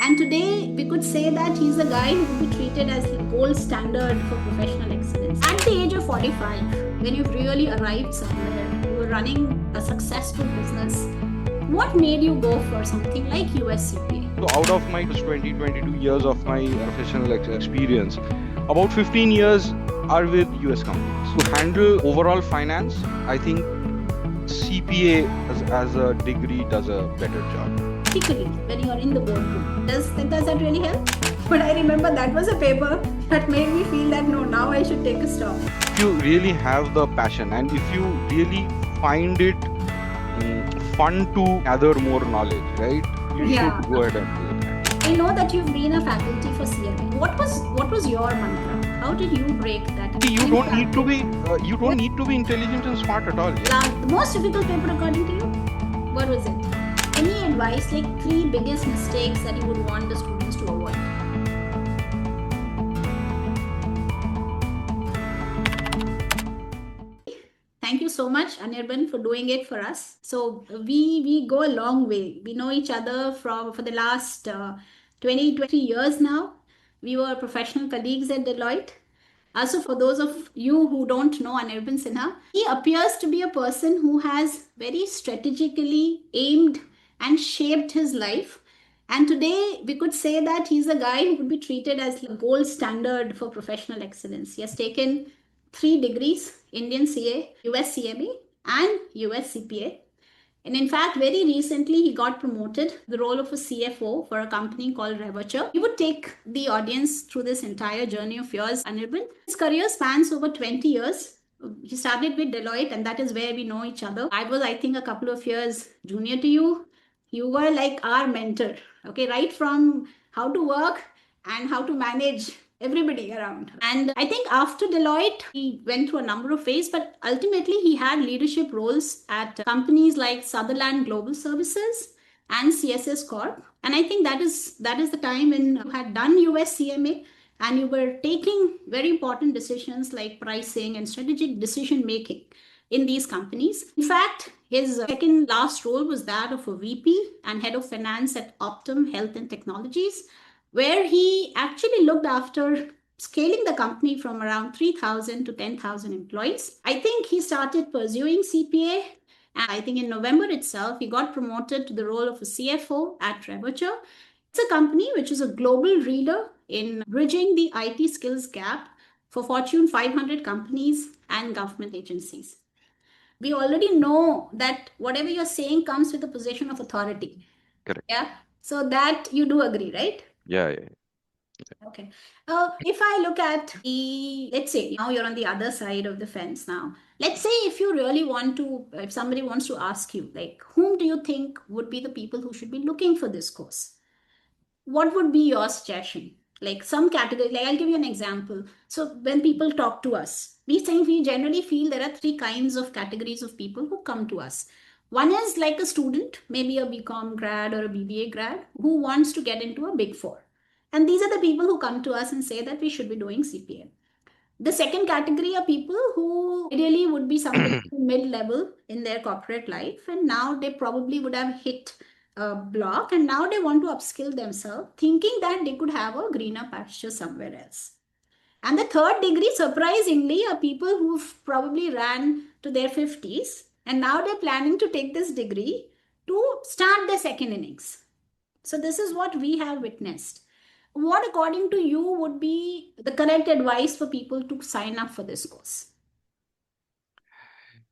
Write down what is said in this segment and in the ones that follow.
And today we could say that he's a guy who would be treated as the gold standard for professional excellence. At the age of 45, when you've really arrived somewhere, you were running a successful business, what made you go for something like US CPA? So out of my 22 years of my professional experience, about 15 years are with US companies. To handle overall finance, I think CPA as a degree does a better job. Particularly when you're in the boardroom. Does that really help? But I remember that was a paper that made me feel that no, now I should take a stop. If you really have the passion and if you really find it fun to gather more knowledge, right? You should go ahead and do it. I know that you've been a faculty for CMA. What was your mantra? How did you break that? You don't need to be intelligent and smart at all. Yeah? The most difficult paper according to you? What was it? Any advice, like 3 biggest mistakes that you would want the students to avoid? Thank you so much, Anirban, for doing it for us. So we go a long way. We know each other for the last 20 years now. We were professional colleagues at Deloitte. Also, for those of you who don't know Anirban Sinha, he appears to be a person who has very strategically aimed and shaped his life. And today we could say that he's a guy who would be treated as the gold standard for professional excellence. He has taken 3 degrees, Indian CA, US CMA, and US CPA. And in fact, very recently, he got promoted to the role of a CFO for a company called Revacha. He would take the audience through this entire journey of yours, Anirban. His career spans over 20 years. He started with Deloitte, and that is where we know each other. I was, I think, a couple of years junior to you. You were like our mentor, okay, right from how to work and how to manage everybody around. And I think after Deloitte, he went through a number of phases, but ultimately he had leadership roles at companies like Sutherland Global Services and CSS Corp. And I think that is the time when you had done US CMA and you were taking very important decisions like pricing and strategic decision making in these companies. In fact, his second last role was that of a VP and head of finance at Optum Health and Technologies, where he actually looked after scaling the company from around 3,000 to 10,000 employees. I think he started pursuing CPA, and I think in November itself, he got promoted to the role of a CFO at Revacha. It's a company which is a global leader in bridging the IT skills gap for Fortune 500 companies and government agencies. We already know that whatever you're saying comes with a position of authority. Correct. Yeah. So that you do agree, right? Yeah. Okay. If I look at let's say now you're on the other side of the fence now. Let's say if you really want to, if somebody wants to ask you, like, whom do you think would be the people who should be looking for this course? What would be your suggestion? Like some category, like I'll give you an example. So when people talk to us, we generally feel there are 3 kinds of categories of people who come to us. One is like a student, maybe a BCom grad or a BBA grad, who wants to get into a big 4. And these are the people who come to us and say that we should be doing CPA. The second category are people who ideally would be somebody mid-level in their corporate life, and now they probably would have hit a block, and now they want to upskill themselves, thinking that they could have a greener pasture somewhere else. And the third degree, surprisingly, are people who've probably ran to their 50s, and now they're planning to take this degree to start their second innings. So this is what we have witnessed. What, according to you, would be the correct advice for people to sign up for this course?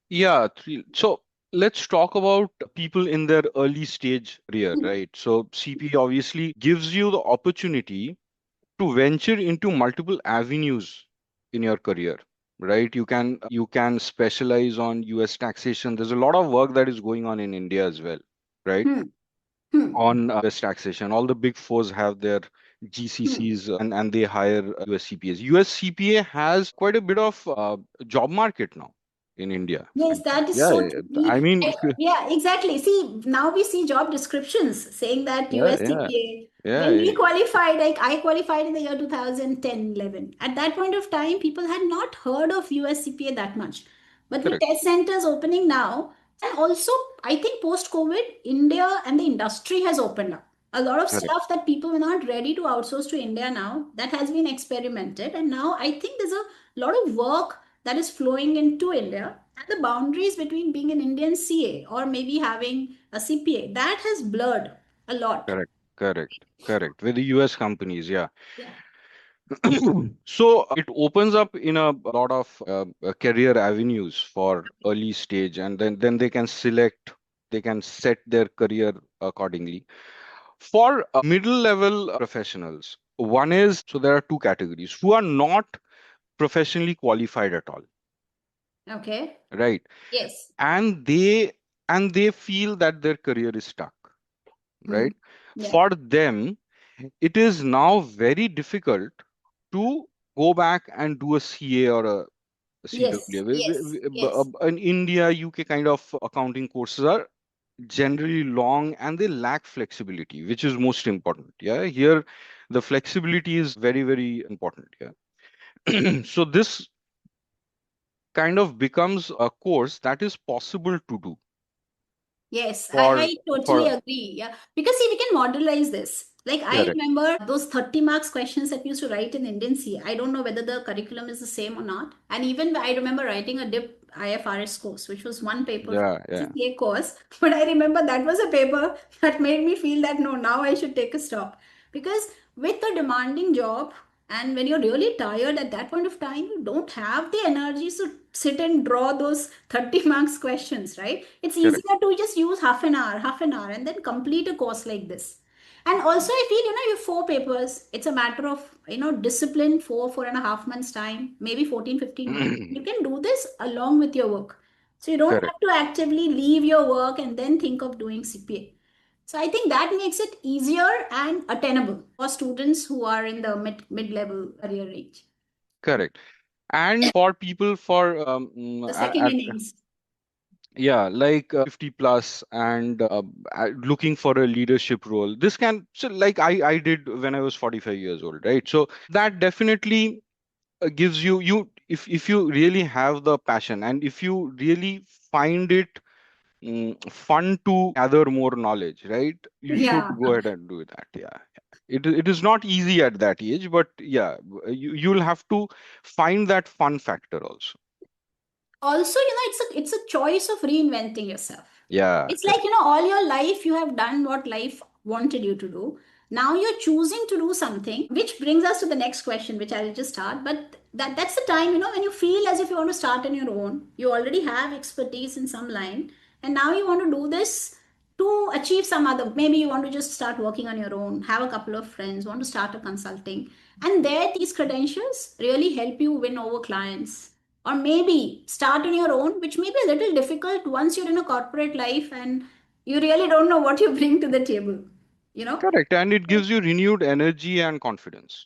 Yeah. So let's talk about people in their early stage career, right? So CPA obviously gives you the opportunity to venture into multiple avenues in your career, right? You can specialize on US taxation. There's a lot of work that is going on in India as well, right? On US taxation. All the big fours have their GCCs and they hire US CPAs. US CPA has quite a bit of job market now in India. Yes, that is so true. I mean, Yeah, exactly. See, now we see job descriptions saying that US CPA. When we qualified, like I qualified in the year 2010, 11. At that point of time, people had not heard of US CPA that much. But with test centers opening now, and also I think post-COVID, India and the industry has opened up. A lot of Correct. stuff that people were not ready to outsource to India now, that has been experimented. And now I think there's a lot of work that is flowing into India. And the boundaries between being an Indian CA or maybe having a CPA, that has blurred a lot. Correct. Correct. Correct. With the US companies, yeah. Yeah. So it opens up in a lot of career avenues for early stage, and then they can select, they can set their career accordingly. For middle level professionals, one is, so there are two categories who are not professionally qualified at all, Okay. right? Yes. And they feel that their career is stuck, Hmm. right? Yeah. For them, it is now very difficult to go back and do a CA or a Yes. CWA. Yes. Yes. In India, UK kind of accounting courses are generally long and they lack flexibility, which is most important. Yeah, here the flexibility is very, very important. Yeah. So this kind of becomes a course that is possible to do Yes, for I totally for agree. Yeah. Because see, we can modelize this. Like I correct. remember those 30 marks questions that we used to write in Indian C. I don't know whether the curriculum is the same or not. And even I remember writing a DIP IFRS course, which was one paper for Yeah, yeah, CPA course. But I remember that was a paper that made me feel that no, now I should take a stop. Because with a demanding job, and when you're really tired at that point of time, you don't have the energy to sit and draw those 30 marks questions, right? It's correct. easier to just use half an hour, and then complete a course like this. And also, I feel, you have four papers. It's a matter of, discipline, 4.5 months time, maybe 14, 15 months. You can do this along with your work. So you don't Correct. have to actively leave your work and then think of doing CPA. So I think that makes it easier and attainable for students who are in the mid-level career range. Correct. And for people for The second innings. yeah, like 50 plus and looking for a leadership role, this can, so like I did when I was 45 years old, right? So that definitely gives you, if you really have the passion and if you really find it fun to gather more knowledge, right? You should Yeah. go ahead and do that. Yeah. It is not easy at that age, but yeah, you'll have to find that fun factor also. Also, it's a choice of reinventing yourself. Yeah, It's like, correct. all your life you have done what life wanted you to do. Now you're choosing to do something, which brings us to the next question, which I'll just start. But that's the time, when you feel as if you want to start on your own. You already have expertise in some line, and now you want to do this to achieve some other. Maybe you want to just start working on your own, have a couple of friends, want to start a consulting, and there these credentials really help you win over clients, or maybe start on your own, which may be a little difficult once you're in a corporate life and you really don't know what you bring to the table, you know Correct. And it gives you renewed energy and confidence.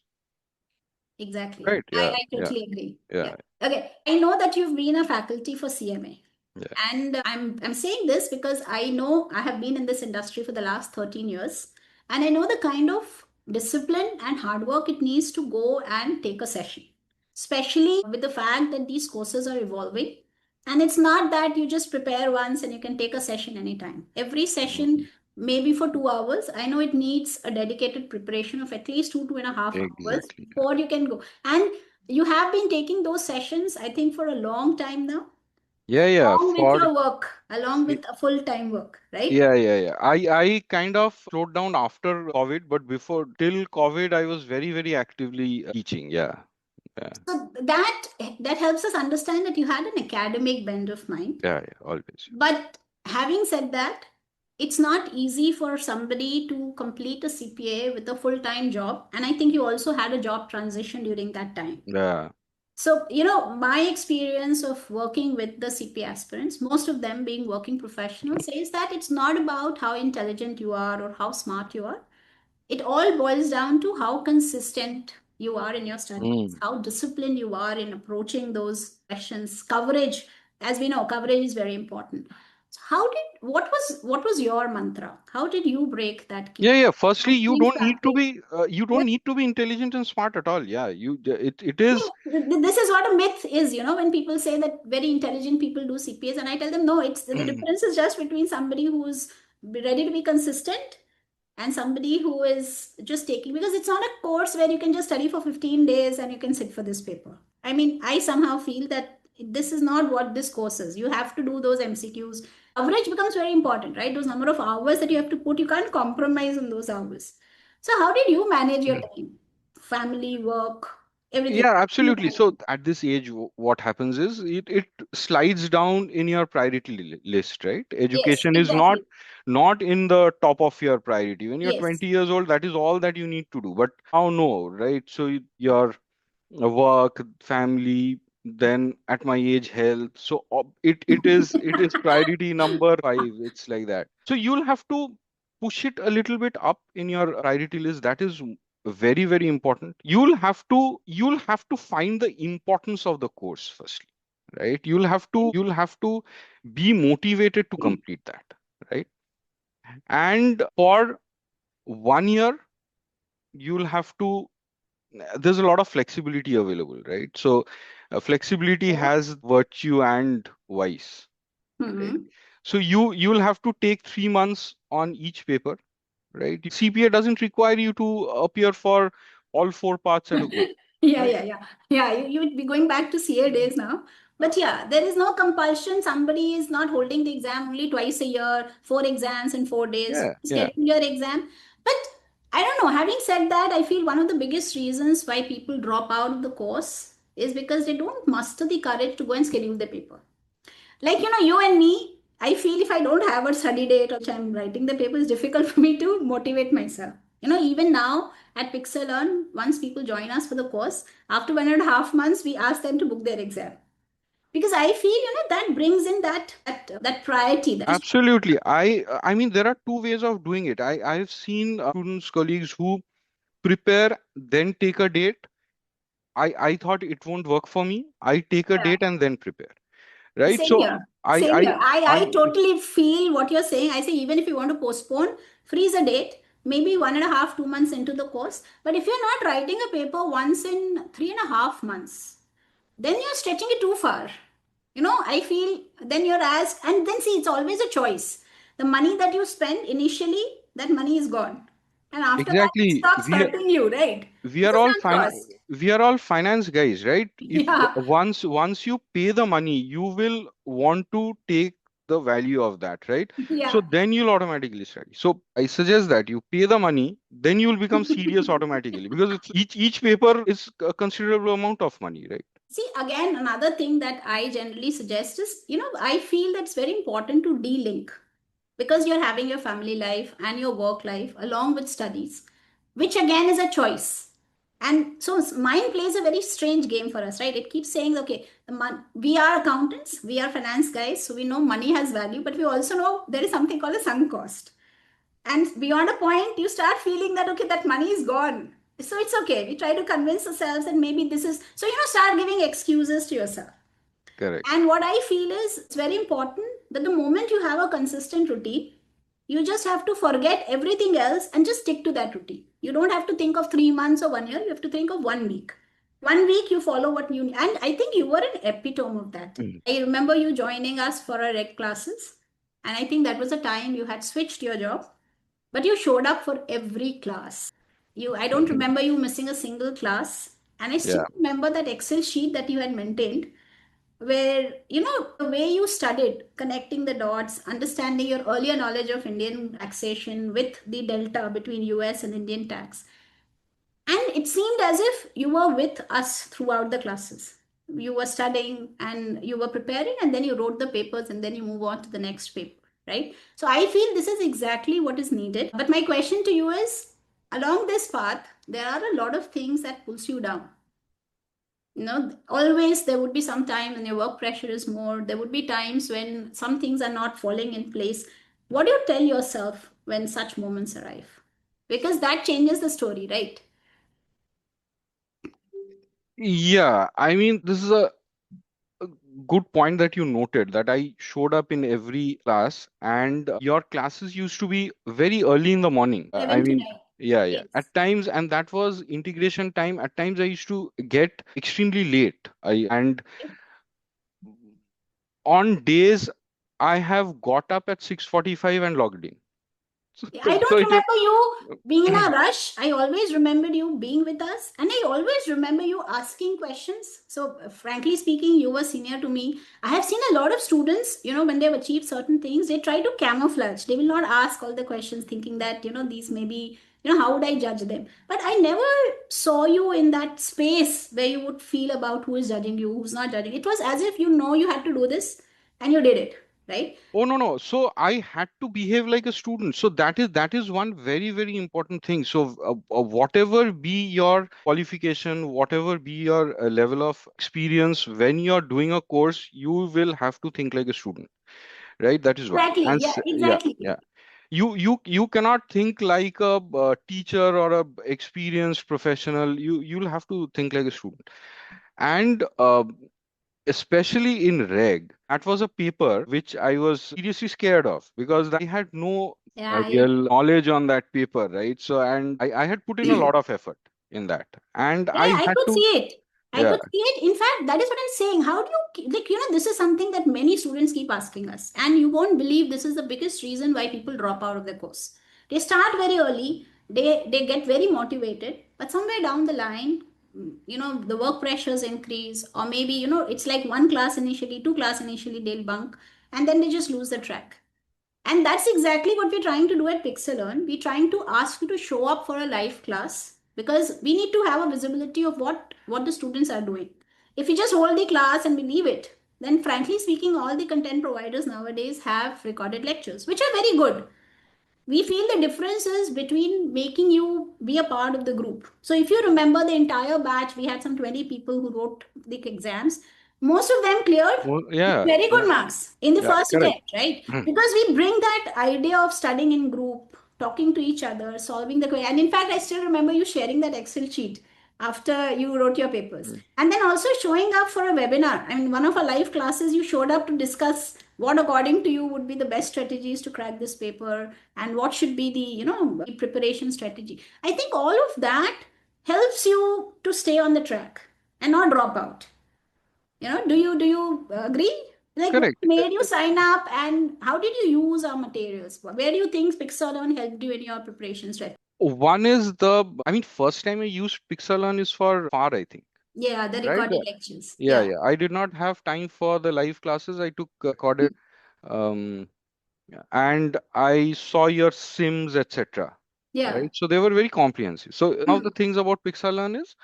Exactly. Right. I, Yeah. I Yeah. totally agree. Yeah. Yeah. Okay. I know that you've been a faculty for CMA. Yeah. And I'm saying this because I know I have been in this industry for the last 13 years. And I know the kind of discipline and hard work it needs to go and take a session, especially with the fact that these courses are evolving. And it's not that you just prepare once and you can take a session anytime. Every session, Mhm. maybe for 2 hours, I know it needs a dedicated preparation of at least 2.5 hours Exactly. before you can go. And you have been taking those sessions, I think, for a long time now, Yeah. Yeah. along with For your work, along y- with a full-time work, right? yeah. Yeah. Yeah. I kind of slowed down after COVID, but before till COVID, I was very, very actively teaching. Yeah. Yeah. So that helps us understand that you had an academic bent of mind. Yeah. Yeah. Always. But having said that, it's not easy for somebody to complete a CPA with a full-time job. And I think you also had a job transition during that time. Yeah. So, my experience of working with the CPA aspirants, most of them being working professionals, says that it's not about how intelligent you are or how smart you are. It all boils down to how consistent you are in your studies, Mm. how disciplined you are in approaching those questions. Coverage, as we know, coverage is very important. So what was your mantra? How did you break that Yeah. cage Yeah. Firstly, and change practice? you don't need to be intelligent and smart at all. Yeah. It is. This is what a myth is, when people say that very intelligent people do CPAs, and I tell them, no, it's the difference is just between somebody who's ready to be consistent and somebody who is just taking, because it's not a course where you can just study for 15 days and you can sit for this paper. I mean, I somehow feel that this is not what this course is. You have to do those MCQs. Coverage becomes very important, right? Those number of hours that you have to put, you can't compromise on those hours. So how did you manage your time, family, work, everything? Yeah, absolutely. So at this age, what happens is it slides down in your priority list, right? Yes, Education is not exactly. not in the top of your priority. When you're Yes. 20 years old, that is all that you need to do. But now, no, right? So your work, family, then at my age, health. So it is priority number five. It's like that. So you'll have to push it a little bit up in your priority list. That is very, very important. You'll have to find the importance of the course firstly, right? You'll have to be motivated to complete that, right? And for 1 year, you'll have to there's a lot of flexibility available, right? So flexibility has virtue and vice, right? Mm-hmm. So you'll have to take 3 months on each paper, right? CPA doesn't require you to appear for all four parts at a go, Yeah, right? yeah, yeah. Yeah, you would be going back to CA days now. But yeah, there is no compulsion. Somebody is not holding the exam only twice a year, 4 exams in 4 days. Yeah, yeah. Schedule your exam. But I don't know. Having said that, I feel one of the biggest reasons why people drop out of the course is because they don't muster the courage to go and schedule the paper. Like, you and me, I feel if I don't have a study date or which I'm writing the paper, it's difficult for me to motivate myself. Even now at Pixalearn, once people join us for the course, after 1.5 months, we ask them to book their exam. Because I feel, that brings in that priority. Absolutely. I mean, there are two ways of doing it. I've seen students, colleagues who prepare, then take a date. I thought it won't work for me. I take a Yeah. date and then prepare, right? Same So here. I Same I here. I I totally feel what you're saying. I say even if you want to postpone, freeze a date, maybe 1.5, 2 months into the course. But if you're not writing a paper once in 3.5 months, then you're stretching it too far. I feel then you're asked, and then see, it's always a choice. The money that you spend initially, that money is gone. And after that, it exactly stops hurting you, right? we It's are a all sunk cost. we are all finance guys, right? If Yeah. once you pay the money, you will want to take the value of that, right? So Yeah. then you'll automatically study. So I suggest that you pay the money, then you will become serious automatically, because it's each paper is a considerable amount of money, right? See, again, another thing that I generally suggest is, I feel that's very important to de-link because you're having your family life and your work life along with studies, which again is a choice. And so mind plays a very strange game for us, right? It keeps saying, okay, we are accountants, we are finance guys, so we know money has value, but we also know there is something called a sunk cost. And beyond a point, you start feeling that, okay, that money is gone. So it's okay. We try to convince ourselves that maybe this is, so, start giving excuses to yourself. Correct. And what I feel is it's very important that the moment you have a consistent routine, you just have to forget everything else and just stick to that routine. You don't have to think of 3 months or 1 year. You have to think of 1 week. 1 week you follow what you need. And I think you were an epitome of that. Mhm. I remember you joining us for our reg classes. And I think that was the time you had switched your job, but you showed up for every class. I don't remember you missing a single class. And I still Yeah. remember that Excel sheet that you had maintained where the way you studied connecting the dots, understanding your earlier knowledge of Indian taxation with the delta between US and Indian tax, and it seemed as if you were with us throughout the classes. You were studying and you were preparing, and then you wrote the papers, and then you move on to the next paper, right? So I feel this is exactly what is needed. But my question to you is, along this path there are a lot of things that pulls you down. Always there would be some time when your work pressure is more. There would be times when some things are not falling in place. What do you tell yourself when such moments arrive? Because that changes the story, right? Yeah, I mean, this is a good point that you noted, that I showed up in every class, and your classes used to be very early in the morning. I 7 to mean, 9. yeah, yeah. Yes. At times, and that was integration time. At times, I used to get extremely late. And on days I have got up at 6:45 and logged in. I So don't it was. remember you being in a rush. I always remembered you being with us, and I always remember you asking questions. So, frankly speaking, you were senior to me. I have seen a lot of students, when they've achieved certain things, they try to camouflage. They will not ask all the questions, thinking that, these may be, how would I judge them? But I never saw you in that space where you would feel about who is judging you, who's not judging. It was as if you had to do this and you did it, right? Oh, no, no. So I had to behave like a student. So that is one very, very important thing. So whatever be your qualification, whatever be your level of experience, when you're doing a course, you will have to think like a student, right? That is one. Exactly. And Yeah, yeah, exactly. yeah. You cannot think like a, teacher or a experienced professional. You'll have to think like a student. And especially in reg, that was a paper which I was seriously scared of, because I had no Yeah, real knowledge on that paper, right? So, and I had put in a lot of effort in that, and yeah, I I had could to. see it. I Yeah. could see it. In fact, that is what I'm saying. How do you, like, this is something that many students keep asking us. And you won't believe this is the biggest reason why people drop out of the course. They start very early, they get very motivated, but somewhere down the line, the work pressures increase, or maybe, it's like one class initially, two class initially, they'll bunk, and then they just lose the track. And that's exactly what we're trying to do at Pixalearn. We're trying to ask you to show up for a live class because we need to have a visibility of what the students are doing. If we just hold the class and we leave it, then frankly speaking, all the content providers nowadays have recorded lectures, which are very good. We feel the differences between making you be a part of the group. So if you remember the entire batch, we had some 20 people who wrote the exams. Most of them cleared Well, with yeah, very yeah, good marks in the yeah, first correct. attempt, right? Because we bring that idea of studying in group, talking to each other, solving the question. And in fact, I still remember you sharing that Excel sheet after you wrote your papers. Mm. And then also showing up for a webinar. I mean, one of our live classes, you showed up to discuss what, according to you, would be the best strategies to crack this paper and what should be the, preparation strategy. I think all of that helps you to stay on the track and not drop out. Do you agree? Like, what Correct. made you sign up and how did you use our materials? Where do you think Pixelon helped you in your preparation strategy? One is I mean, first time I used Pixelon is for FAR, I think, Yeah, the right? recorded lectures. Yeah, Yeah. yeah. I did not have time for the live classes. I took recorded, um, and I saw your sims, etc. Yeah. Right? So they were very comprehensive. So one of Hmm. the things about Pixalearn is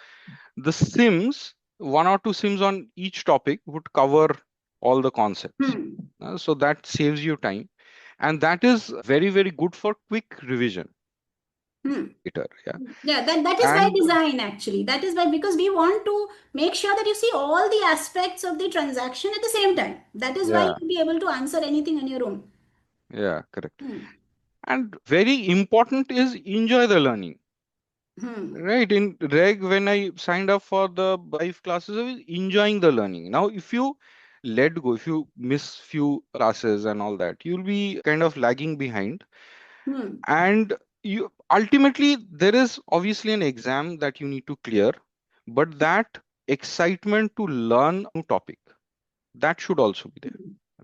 the sims, one or two sims on each topic would cover all the concepts. Hmm. So that saves you time, and that is very, very good for quick revision Hmm. later. Yeah, Yeah, that is by and design actually. That is by because we want to make sure that you see all the aspects of the transaction at the same time. That is why yeah, you'll be able to answer anything on your own. yeah, correct. Hmm. And very important is enjoy the learning. Hmm. Right. In reg, when I signed up for the live classes, I was enjoying the learning. Now, if you let go, if you miss few classes and all that, you'll be kind of lagging behind. Hmm. And you ultimately, there is obviously an exam that you need to clear, but that excitement to learn a new topic, that should also be there,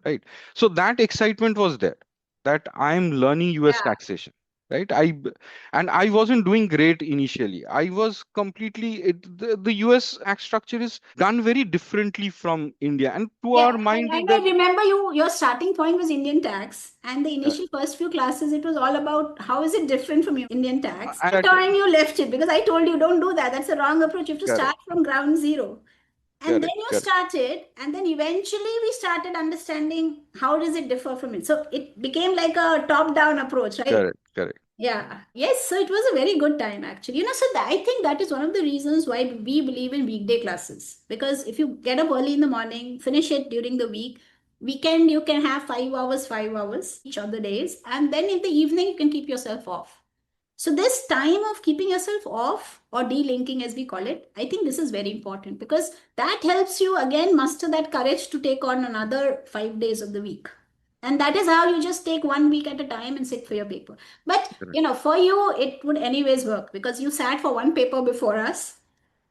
right? So that excitement was there, that I'm learning US Yeah. taxation, right? And I wasn't doing great initially. I was completely the US tax structure is done very differently from India, and to Yeah, our mind and I that remember your starting point was Indian tax, and the uh, initial first few classes it was all about how is it different from your Indian tax. and At the time you left it because I told you don't do that. That's the wrong approach. You have to start correct, from ground zero. And then correct, you correct, started, and then eventually we started understanding how does it differ from it. So it became like a top-down approach, right? correct, correct, Yeah. Yes. So it was a very good time actually. I think that is one of the reasons why we believe in weekday classes. Because if you get up early in the morning, finish it during the week, weekend you can have 5 hours, each other days, and then in the evening you can keep yourself off. So this time of keeping yourself off or delinking as we call it, I think this is very important because that helps you again muster that courage to take on another 5 days of the week. And that is how you just take 1 week at a time and sit for your paper. But correct, for you, it would anyways work because you sat for one paper before us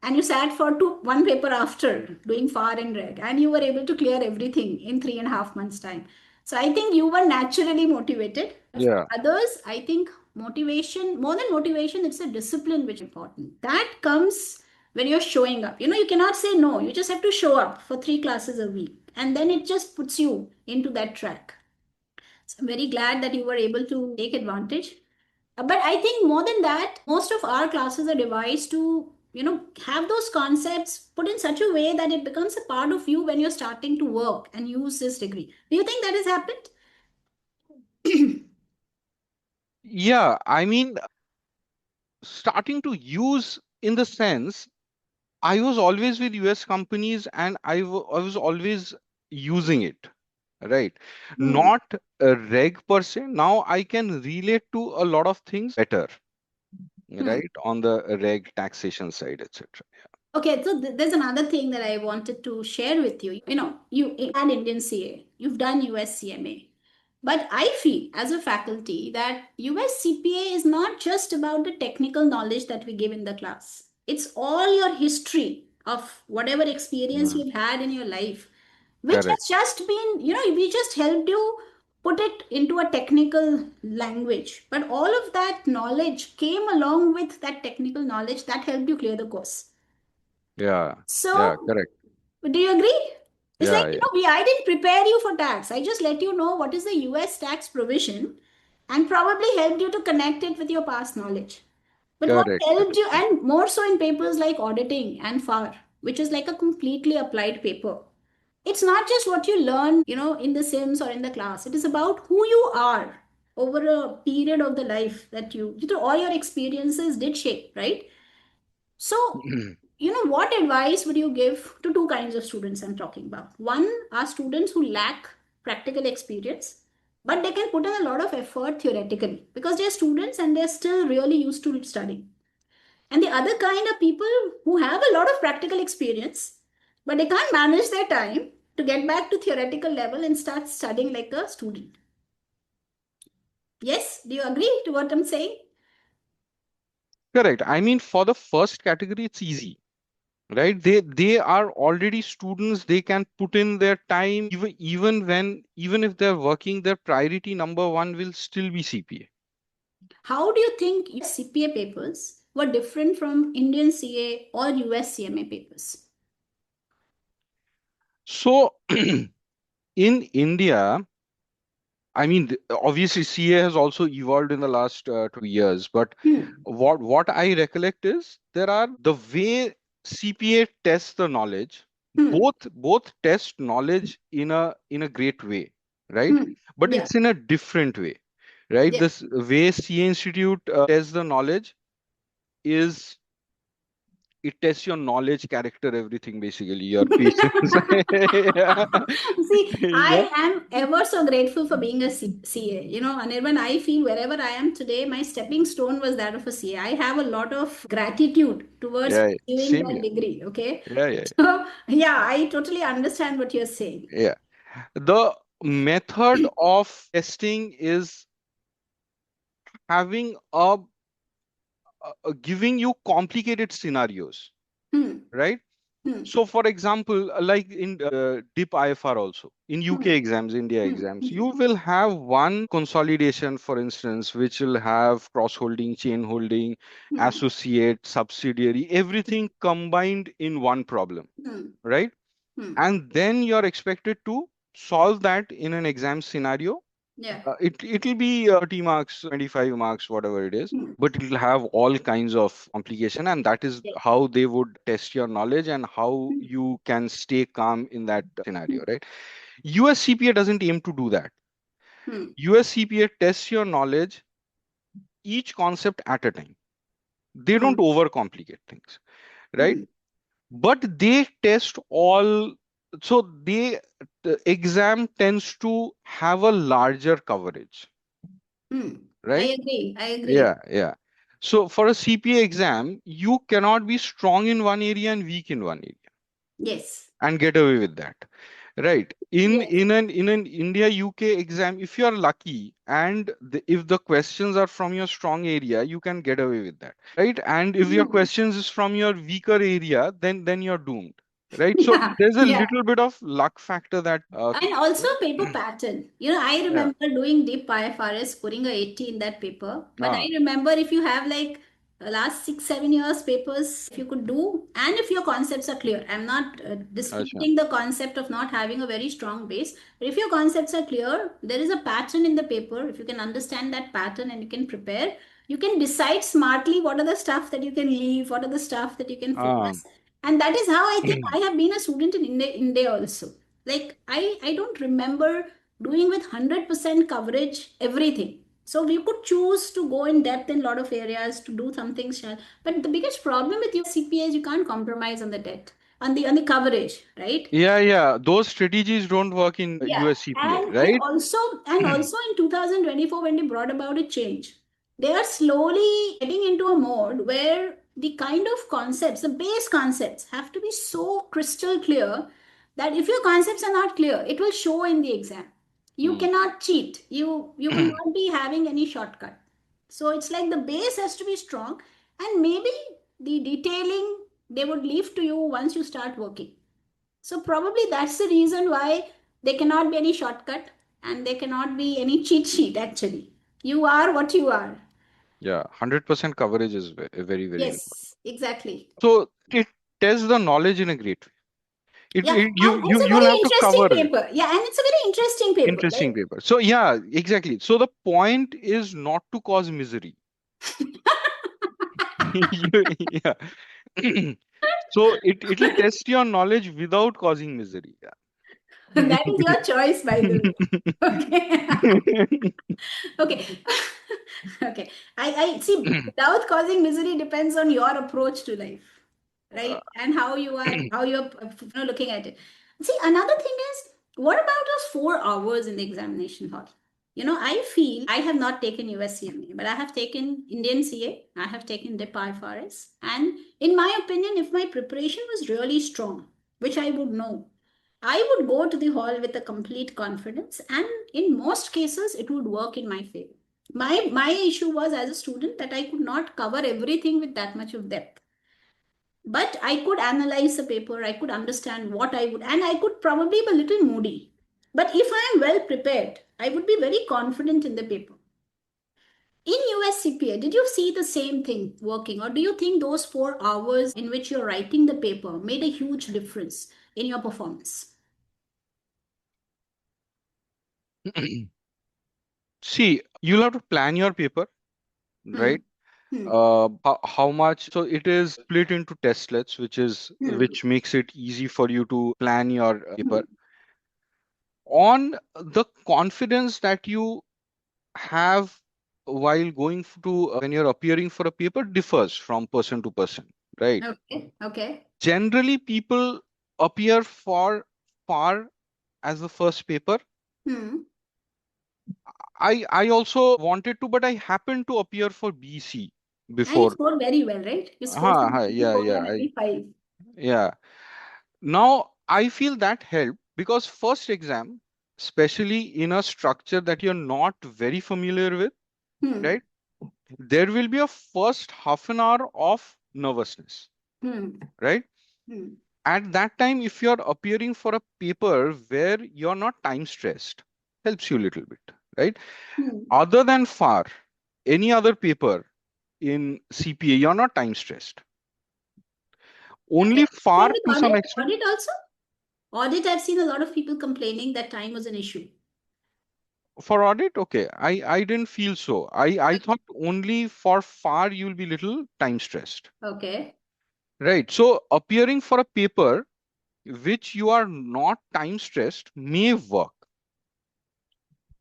and you sat for one paper after doing FAR and reg, and you were able to clear everything in 3.5 months' time. So I think you were naturally motivated. For Yeah. others, I think motivation, more than motivation, it's a discipline which is important. That comes when you're showing up. You cannot say no. You just have to show up for 3 classes a week. And then it just puts you into that track. So I'm very glad that you were able to take advantage. But I think more than that, most of our classes are devised to, have those concepts put in such a way that it becomes a part of you when you're starting to work and use this degree. Do you think that has happened? Yeah, I mean, starting to use in the sense I was always with US companies and I was always using it, right? Hmm. Not a reg per se. Now I can relate to a lot of things better, Hmm. right? On the reg taxation side, etc. Okay, so there's another thing that I wanted to share with you. You had Indian CA, you've done US CMA. But I feel as a faculty that US CPA is not just about the technical knowledge that we give in the class. It's all your history of whatever experience Mm, you've had in your life, which correct. has just been, we just helped you put it into a technical language. But all of that knowledge came along with that technical knowledge that helped you clear the course. Yeah. Yeah, So, correct. do you agree? It's like, Yeah, yeah. I didn't prepare you for tax. I just let you know what is the US tax provision and probably helped you to connect it with your past knowledge. But what Correct, helped correct. you, and more so in papers like auditing and FAR, which is like a completely applied paper. It's not just what you learn, in the Sims or in the class. It is about who you are over a period of the life that all your experiences did shape, right? So, what advice would you give to two kinds of students I'm talking about? One are students who lack practical experience, but they can put in a lot of effort theoretically because they're students and they're still really used to studying. And the other kind are people who have a lot of practical experience, but they can't manage their time to get back to theoretical level and start studying like a student. Yes, do you agree to what I'm saying? Correct. I mean, for the first category, it's easy, right? They are already students. They can put in their time, even if they're working, their priority number one will still be CPA. How do you think US CPA papers were different from Indian CA or US CMA papers? So in India, I mean, obviously CA has also evolved in the last 2 years, but Hmm. what I recollect is there are the way CPA tests the knowledge, Hmm. both test knowledge in a great way, right? Hmm. But Yeah. it's in a different way, right? Yeah. This way CA Institute tests the knowledge is it tests your knowledge, character, everything basically, your patience. Yeah. See, Yeah. I am ever so grateful for being a CA. Anirban, I feel wherever I am today, my stepping stone was that of a CA. I have a lot of gratitude towards Yeah, pursuing same that here. degree. Okay. Yeah, yeah, So, yeah, I totally understand what you're saying. yeah. The method of testing is having giving you complicated scenarios, Hmm. right? Hmm. So, for example, like in DIP IFR also, in UK Hmm. exams, India Hmm. exams, Hmm. you will have one consolidation, for instance, which will have cross holding, chain holding, Hmm. associate, subsidiary, everything combined in one problem, Hmm. right? Hmm. And then you're expected to solve that in an exam scenario. Yeah. It'll be 30 marks, 25 marks, whatever it is, Hmm. but it'll have all kinds of complication, and that is Yes. how they would test your knowledge and how Hmm. you can stay calm in that scenario, right? US CPA doesn't aim to do that. Hmm. US CPA tests your knowledge each concept at a time. They don't Hmm. overcomplicate things, right? Hmm. But they test all, so the exam tends to have a larger coverage, Hmm. I right? agree. I agree. Yeah, yeah. So for a CPA exam, you cannot be strong in one area and weak in one area Yes. and get away with that. Right. In Yes. in an India UK exam, if you are lucky and if the questions are from your strong area, you can get away with that. Right. And if your Hmm. questions is from your weaker area, then you're doomed. right? So Yeah, there's a yeah. little bit of luck factor that And also paper pattern. I yeah. remember doing deep IFRS, putting a 80 in that paper. But I Ah, remember if you have like last 6, 7 years papers, if you could do, and if your concepts are clear, I'm not acha. disputing the concept of not having a very strong base. But if your concepts are clear, there is a pattern in the paper. If you can understand that pattern and you can prepare, you can decide smartly what are the stuff that you can leave, what are the stuff that you can Ah, focus. And that is how I think I have been a student in India also. Like I don't remember doing with 100% coverage everything. So we could choose to go in depth in a lot of areas to do some things. But the biggest problem with US CPA is you can't compromise on the debt, on the coverage, right? yeah, yeah. Those strategies don't work in Yeah, USCPA, and right? also in 2024 when they brought about a change, they are slowly getting into a mode where the kind of concepts, the base concepts, have to be so crystal clear that if your concepts are not clear, it will show in the exam. You Hmm. cannot cheat. You will not be having any shortcut. So it's like the base has to be strong, and maybe the detailing they would leave to you once you start working. So probably that's the reason why there cannot be any shortcut and there cannot be any cheat sheet actually. You are what you are. Yeah, 100% coverage is very, very important. Yes, exactly. So it tests the knowledge in a great way. Yeah, You and it's a you'll very have to interesting cover paper. Yeah, and it's a very interesting paper. interesting Like, paper. So yeah, exactly. So the point is not to cause misery. Yeah. So it'll test your knowledge without causing misery. that is your choice, by the way. Okay. Okay. Okay. I see, without causing misery depends on your approach to life, right? And how you're looking at it. See, another thing is, what about those 4 hours in the examination hall? I feel I have not taken USCMA, but I have taken Indian CA, I have taken DIP IFRS, and in my opinion, if my preparation was really strong, which I would know, I would go to the hall with a complete confidence, and in most cases, it would work in my favor. My issue was as a student that I could not cover everything with that much of depth. But I could analyze the paper, I could understand what I would, and I could probably be a little moody. But if I am well prepared, I would be very confident in the paper. In US CPA, did you see the same thing working, or do you think those 4 hours in which you're writing the paper made a huge difference in your performance? See, you'll have to plan your paper, Hmm. right? Hmm. How much? So it is split into testlets, Hmm. which makes it easy for you to plan your Hmm. paper on the confidence that you have while to when you're appearing for a paper differs from person to person, right? Okay. Okay. Generally, people appear for FAR as the first paper. Hmm. I also wanted to, but I happened to appear for BC And you before. scored very well, right? You scored from Yeah, 94 to yeah, 95. yeah. Now I feel that helped because first exam, especially in a structure that you're not very familiar with, Hmm. right? There will be a first half an hour of nervousness, Hmm. right? Hmm. At that time, if you're appearing for a paper where you're not time stressed, helps you a little bit, right? Hmm. Other than FAR, any other paper in CPA, you're not time stressed. Okay. Only Same FAR with to some audit. extent. Audit also? Audit, I've seen a lot of people complaining that time was an issue. For audit, okay, I didn't feel so. I thought only for FAR you'll be little time stressed, Okay. right? So appearing for a paper which you are not time stressed may work.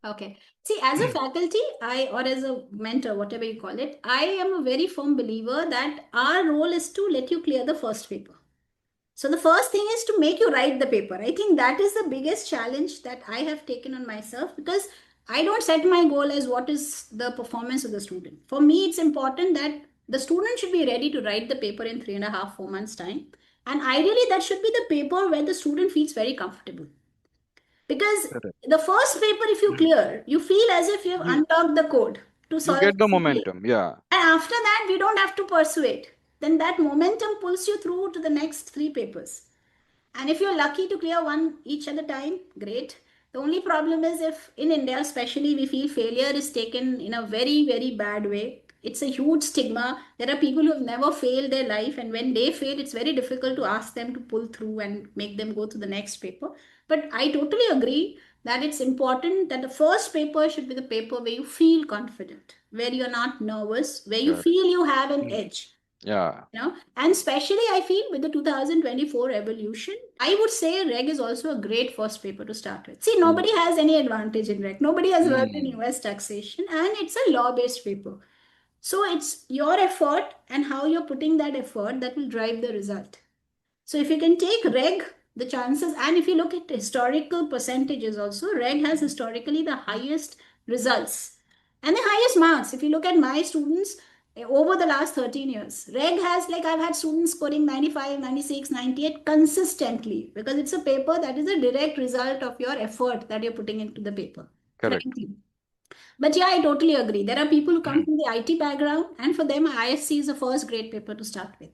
Okay. See, as a faculty, or as a mentor, whatever you call it, I am a very firm believer that our role is to let you clear the first paper. So the first thing is to make you write the paper. I think that is the biggest challenge that I have taken on myself, because I don't set my goal as what is the performance of the student. For me, it's important that the student should be ready to write the paper in 3.5, 4 months' time. And ideally, that should be the paper where the student feels very comfortable. Because Correct. the first paper, if you clear, you feel as if you have You unlocked the code to you solve get the the CPA. momentum, yeah. And after that, we don't have to persuade. Then that momentum pulls you through to the next three papers. And if you're lucky to clear one each at a time, great. The only problem is if in India, especially, we feel failure is taken in a very, very bad way. It's a huge stigma. There are people who have never failed their life, and when they fail, it's very difficult to ask them to pull through and make them go to the next paper. But I totally agree that it's important that the first paper should be the paper where you feel confident, where you're not nervous, where you Correct. feel you have an Mm. edge. Yeah. And especially I feel with the 2024 evolution, I would say reg is also a great first paper to start with. See, Mm. nobody has any advantage in reg, nobody has worked in Mm. US taxation, and it's a law based paper. So it's your effort and how you're putting that effort that will drive the result. So if you can take reg, the chances, and if you look at historical percentages also, reg has historically the highest results and the highest marks. If you look at my students over the last 13 years, reg has, like, I've had students scoring 95, 96, 98 consistently, because it's a paper that is a direct result of your effort that you're putting into the paper, Correct. frankly. But yeah, I totally agree. There are people who come from the IT background, and for them, ISC is the first great paper to start with.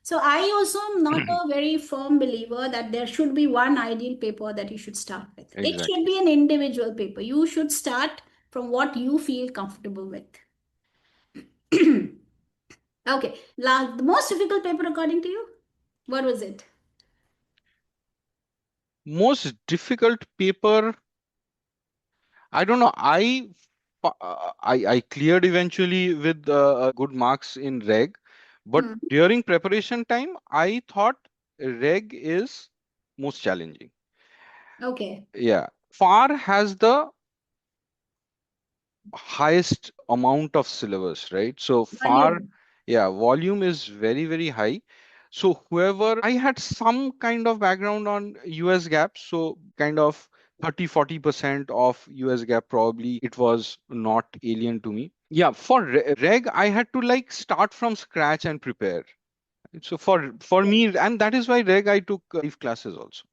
So I also am not a very firm believer that there should be one ideal paper that you should start with. It should Exactly. be an individual paper. You should start from what you feel comfortable with. Okay, the most difficult paper according to you? What was it? Most difficult paper, I don't know. I cleared eventually with good marks in reg, but Hmm. during preparation time, I thought reg is most challenging. Okay. Yeah, FAR has the highest amount of syllabus, right? So FAR, Volume. yeah, volume is very, very high. So whoever, I had some kind of background on US gap, so kind of 30-40% of US gap, probably it was not alien to me. Yeah, for reg, I had to like start from scratch and prepare. So for Okay. me, and that is why reg I took 5 classes also.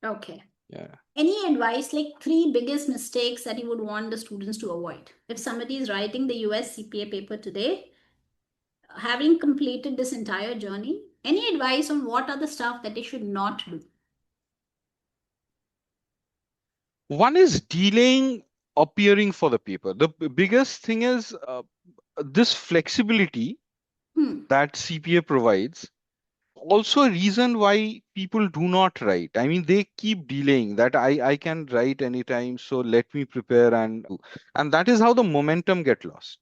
Okay. Yeah. Any advice, like three biggest mistakes that you would want the students to avoid? If somebody is writing the US CPA paper today, having completed this entire journey, any advice on what are the stuff that they should not do? One is delaying appearing for the paper. The biggest thing is this flexibility Hmm. that CPA provides. Also, a reason why people do not write. I mean, they keep delaying that I can write anytime, so let me prepare and do. And that is how the momentum get lost,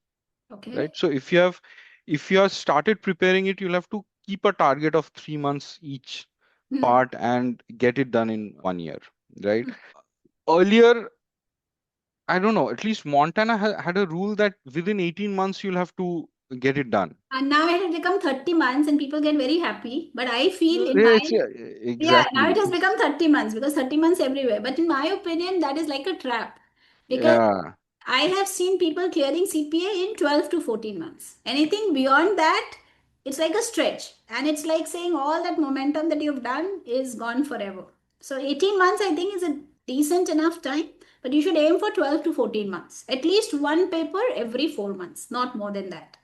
right? Okay. So if you have started preparing it, you'll have to keep a target of 3 months each Hmm. part and get it done in 1 year, right? Earlier, I don't know, at least Montana had a rule that within 18 months you'll have to get it done. And now it has become 30 months and people get very happy. But I feel in Yeah, my, it's yeah, now exactly. it has become 30 months because 30 months everywhere. But in my opinion, that is like a trap. Because Yeah, I have seen people clearing CPA in 12 to 14 months. Anything beyond that, it's like a stretch. And it's like saying all that momentum that you've done is gone forever. So 18 months, I think, is a decent enough time. But you should aim for 12 to 14 months. At least one paper every 4 months, not more than that.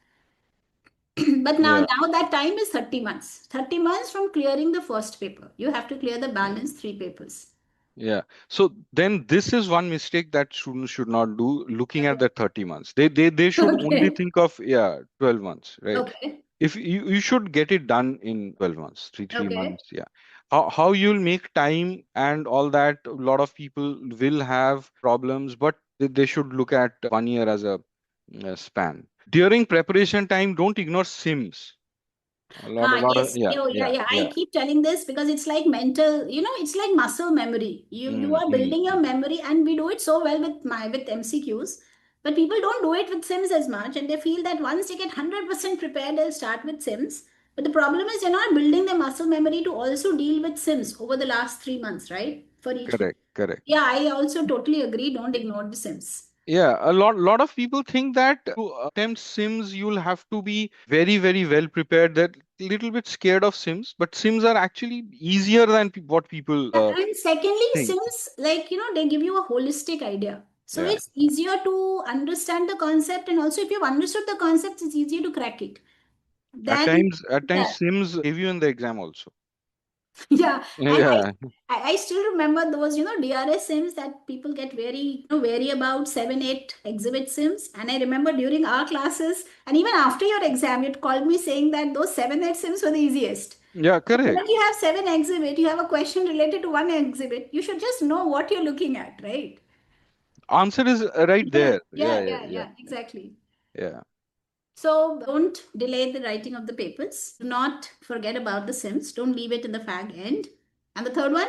But yeah, now that time is 30 months. 30 months from clearing the first paper. You have to clear the balance three papers. yeah. So then this is one mistake that students should not do, looking at the 30 months. They should only Okay. think of, yeah, 12 months, right? Okay. If you should get it done in 12 months, three Okay. months, yeah. How you'll make time and all that, a lot of people will have problems, but they should look at 1 year as a span. During preparation time, don't ignore sims. A lot of, Yes. yeah, Oh, yeah, yeah, yeah. I yeah. keep telling this because it's like mental, it's like muscle memory. You Mm, are mm, building your mm. memory, and we do it so well with MCQs, but people don't do it with Sims as much, and they feel that once they get 100% prepared, they'll start with Sims. But the problem is you're not building the muscle memory to also deal with Sims over the last 3 months, right? For each paper. Correct, correct. Yeah, I also totally agree. Don't ignore the Sims. Yeah, a lot of people think that to attempt Sims, you'll have to be very, very well prepared. That little bit scared of Sims, but Sims are actually easier than what people And secondly, think. Sims, like, they give you a holistic idea. So Yeah, it's easier to understand the concept, and also if you've understood the concept, it's easier to crack it. Then, at yeah, times Sims give you in the exam also. Yeah, and Yeah. I still remember those, DRS sims that people get very, wary about, 7, 8 exhibit sims. And I remember during our classes, and even after your exam, you called me saying that those 7, 8 sims were the easiest. Yeah, The correct. moment you have 7 exhibit, you have a question related to one exhibit, you should just know what you're looking at, right? Answer is right Yeah, there. Yeah, yeah, yeah, yeah, yeah, yeah, exactly. yeah. So don't delay the writing of the papers. Do not forget about the sims. Don't leave it in the fag end. And the third one?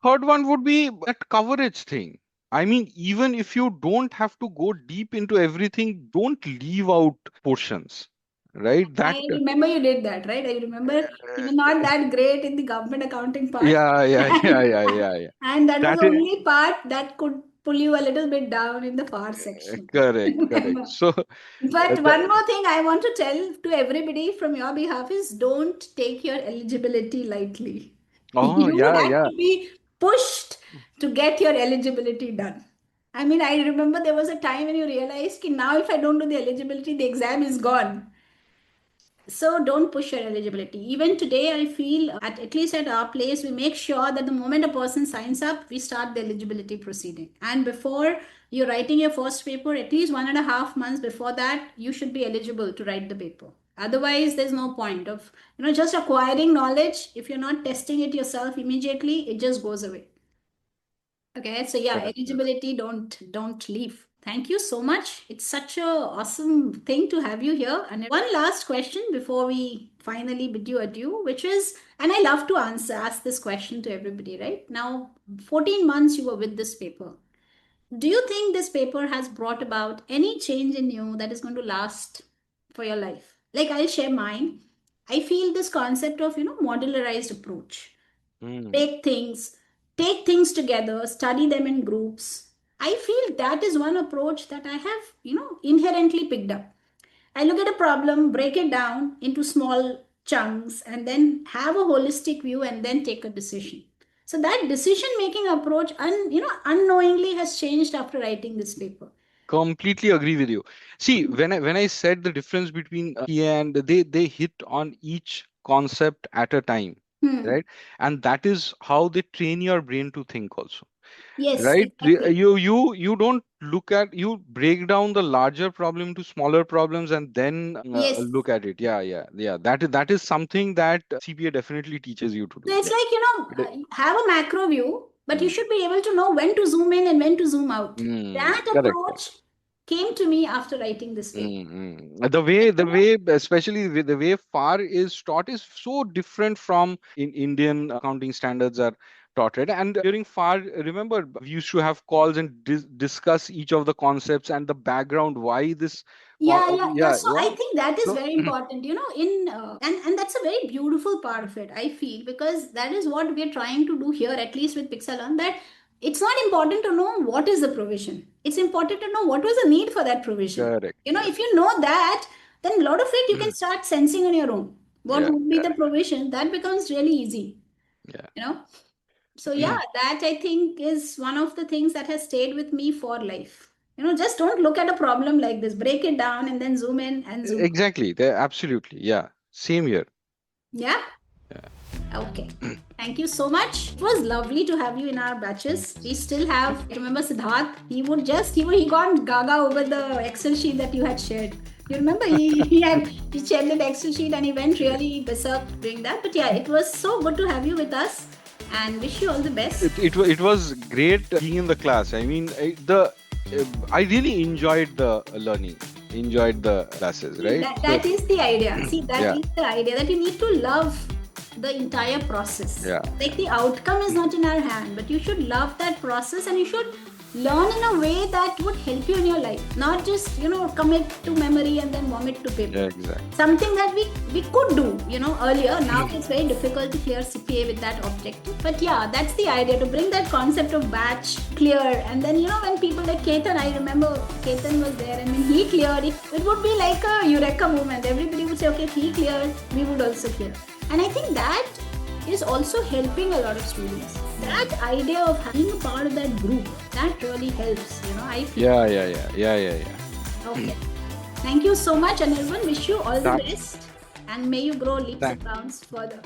Third one would be that coverage thing. I mean, even if you don't have to go deep into everything, don't leave out portions, right? That, I remember you did that, right? I remember you were not that great in the government accounting part. yeah, yeah, yeah, And, yeah, yeah, yeah. and that was That the is only part that could pull you a little bit down in the far section. I correct, correct. remember. So, But that, one more thing I want to tell to everybody from your behalf is don't take your eligibility lightly. oh, You yeah, had yeah. to be pushed to get your eligibility done. I mean, I remember there was a time when you realized that now if I don't do the eligibility, the exam is gone. So don't push your eligibility. Even today, I feel at least at our place, we make sure that the moment a person signs up, we start the eligibility proceeding. And before you're writing your first paper, at least 1.5 months before that, you should be eligible to write the paper. Otherwise, there's no point of just acquiring knowledge. If you're not testing it yourself immediately, it just goes away. Okay, so yeah, Correct, correct. eligibility, don't leave. Thank you so much. It's such a awesome thing to have you here. And one last question before we finally bid you adieu, which is, and I love to ask this question to everybody, right? Now, 14 months you were with this paper. Do you think this paper has brought about any change in you that is going to last for your life? Like I'll share mine. I feel this concept of, modularized approach, Mm. make things, take things together, study them in groups. I feel that is one approach that I have, inherently picked up. I look at a problem, break it down into small chunks, and then have a holistic view and then take a decision. So that decision making approach, unknowingly has changed after writing this paper. Completely agree with you. See, when I said the difference between CPA and they hit on each concept at a time, Hmm. right? And that is how they train your brain to think also, Yes, right? exactly. You don't look at, you break down the larger problem to smaller problems and then Yes. look at it. Yeah, yeah, yeah. That is something that CPA definitely teaches you to So do. it's Yeah. like, have a macro view, but you Mm. should be able to know when to zoom in and when to zoom out. Mm, That correct. approach came to me after writing this paper. The way, especially with the way FAR is taught is so different from in Indian accounting standards are taught, right? And during FAR, remember, we used to have calls and discuss each of the concepts and the background, why this, Yeah, yeah, yeah. yeah, So yeah. I think that is So, very important, in and that's a very beautiful part of it, I feel, because that is what we're trying to do here, at least with Pixalearn, that it's not important to know what is the provision. It's important to know what was the need for that provision. correct, If correct. you know that, then a lot of it you can start sensing on your own. What Yeah, would be yeah, the provision? That becomes really easy, you know. So yeah, yeah. that I think is one of the things that has stayed with me for life. Just don't look at a problem like this. Break it down and then zoom in and zoom out. Exactly. Absolutely. Yeah. Same here. Yeah? Yeah. Okay. Thank you so much. It was lovely to have you in our batches. We still have, I remember Siddharth, he got gaga over the Excel sheet that you had shared. You remember he shared that Excel sheet and he went really berserk doing that. But yeah, it was so good to have you with us and wish you all the best. It was great being in the class. I mean, I really enjoyed the learning, enjoyed the classes, See, right? So, that is the idea. See, that yeah, is the idea that you need to love the entire process. yeah, Like the outcome is not in our hand, but you should love that process and you should learn in a way that would help you in your life. Not just, commit to memory and then vomit to paper. yeah, exactly. Something that we could do, earlier. Now it's very difficult to clear CPA with that objective. But yeah, that's the idea, to bring that concept of batch clear. And then, when people like Ketan, I remember Ketan was there and when he cleared it, it would be like a eureka moment. Everybody would say, okay, if he cleared, we would also clear. And I think that is also helping a lot of students. That idea of being a part of that group, that really helps, I feel. Yeah, yeah, yeah, yeah, yeah, yeah. Okay. Thank you so much, Anirban. Wish you all the Thank, best and may you grow leaps and thank, bounds further.